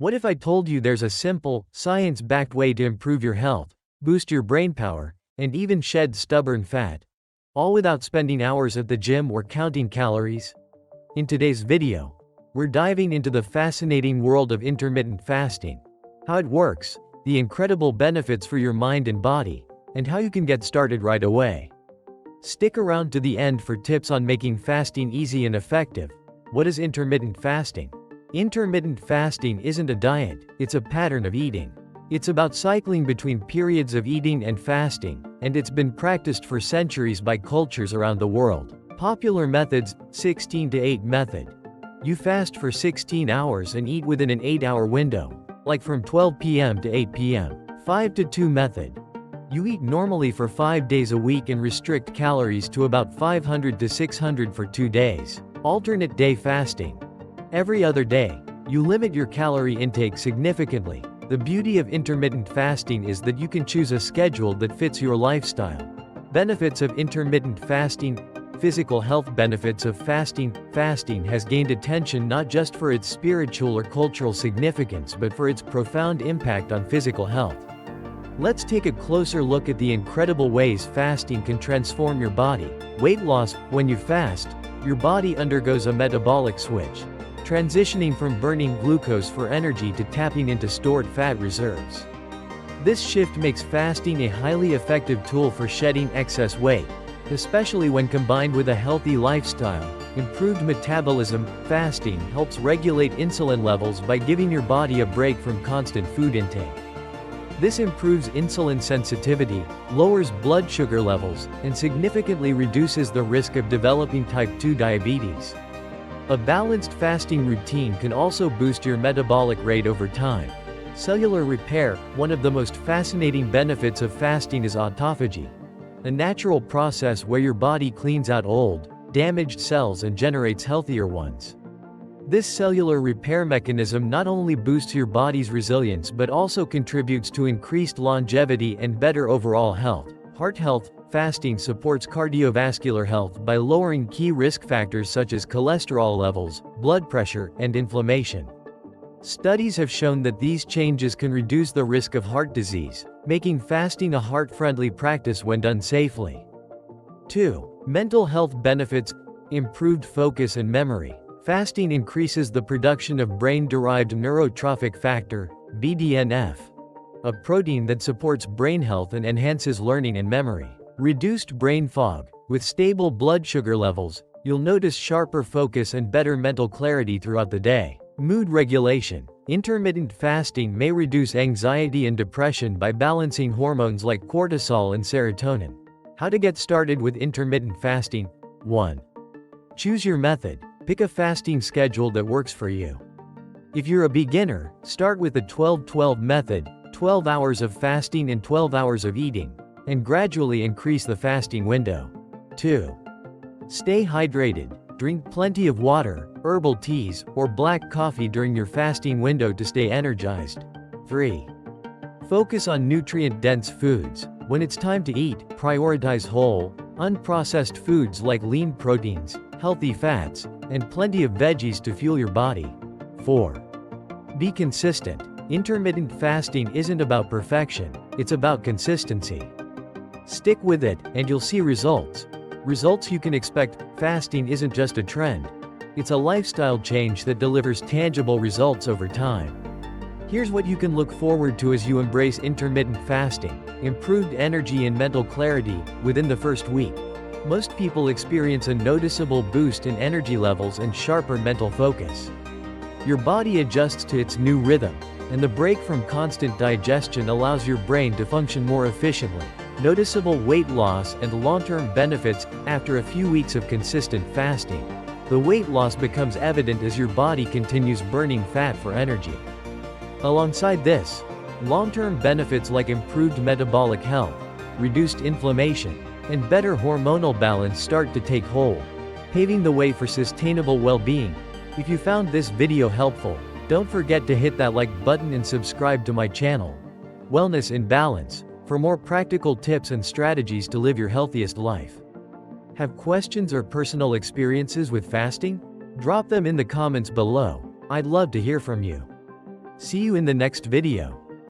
What if I told you there's a simple, science-backed way to improve your health, boost your brain power, and even shed stubborn fat? All without spending hours at the gym or counting calories? In today's video, we're diving into the fascinating world of intermittent fasting, how it works, the incredible benefits for your mind and body, and how you can get started right away. Stick around to the end for tips on making fasting easy and effective. What is intermittent fasting? Intermittent fasting isn't a diet, it's a pattern of eating. It's about cycling between periods of eating and fasting, and it's been practiced for centuries by cultures around the world. Popular methods: 16 to 8 method. You fast for 16 hours and eat within an 8-hour window, like from 12 p.m. to 8 p.m. 5 to 2 method. You eat normally for 5 days a week and restrict calories to about 500 to 600 for 2 days. Alternate day fasting. Every other day, you limit your calorie intake significantly. The beauty of intermittent fasting is that you can choose a schedule that fits your lifestyle. Benefits of intermittent fasting. Physical health benefits of fasting. Fasting has gained attention not just for its spiritual or cultural significance but for its profound impact on physical health. Let's take a closer look at the incredible ways fasting can transform your body. Weight loss. When you fast, your body undergoes a metabolic switch, transitioning from burning glucose for energy to tapping into stored fat reserves. This shift makes fasting a highly effective tool for shedding excess weight, especially when combined with a healthy lifestyle. Improved metabolism. Fasting helps regulate insulin levels by giving your body a break from constant food intake. This improves insulin sensitivity, lowers blood sugar levels, and significantly reduces the risk of developing type 2 diabetes. A balanced fasting routine can also boost your metabolic rate over time. Cellular repair. One of the most fascinating benefits of fasting is autophagy, a natural process where your body cleans out old, damaged cells and generates healthier ones. This cellular repair mechanism not only boosts your body's resilience but also contributes to increased longevity and better overall health. Heart health. Fasting supports cardiovascular health by lowering key risk factors such as cholesterol levels, blood pressure, and inflammation. Studies have shown that these changes can reduce the risk of heart disease, making fasting a heart-friendly practice when done safely. 2. Mental health benefits. Improved focus and memory. Fasting increases the production of brain-derived neurotrophic factor, BDNF, a protein that supports brain health and enhances learning and memory. Reduced brain fog. With stable blood sugar levels, you'll notice sharper focus and better mental clarity throughout the day. Mood regulation. Intermittent fasting may reduce anxiety and depression by balancing hormones like cortisol and serotonin. How to get started with intermittent fasting. 1. Choose your method. Pick a fasting schedule that works for you. If you're a beginner, start with the 12-12 method, 12 hours of fasting and 12 hours of eating, and gradually increase the fasting window. 2. Stay hydrated. Drink plenty of water, herbal teas, or black coffee during your fasting window to stay energized. 3. Focus on nutrient-dense foods. When it's time to eat, prioritize whole, unprocessed foods like lean proteins, healthy fats, and plenty of veggies to fuel your body. 4. Be consistent. Intermittent fasting isn't about perfection, it's about consistency. Stick with it, and you'll see results. Results you can expect. Fasting isn't just a trend, it's a lifestyle change that delivers tangible results over time. Here's what you can look forward to as you embrace intermittent fasting. Improved energy and mental clarity. Within the first week, most people experience a noticeable boost in energy levels and sharper mental focus. Your body adjusts to its new rhythm, and the break from constant digestion allows your brain to function more efficiently. Noticeable weight loss and long-term benefits. After a few weeks of consistent fasting, the weight loss becomes evident as your body continues burning fat for energy. Alongside this, long-term benefits like improved metabolic health, reduced inflammation, and better hormonal balance start to take hold, paving the way for sustainable well-being. If you found this video helpful, don't forget to hit that like button and subscribe to my channel, Wellness in Balance, for more practical tips and strategies to live your healthiest life. Have questions or personal experiences with fasting? Drop them in the comments below. I'd love to hear from you. See you in the next video.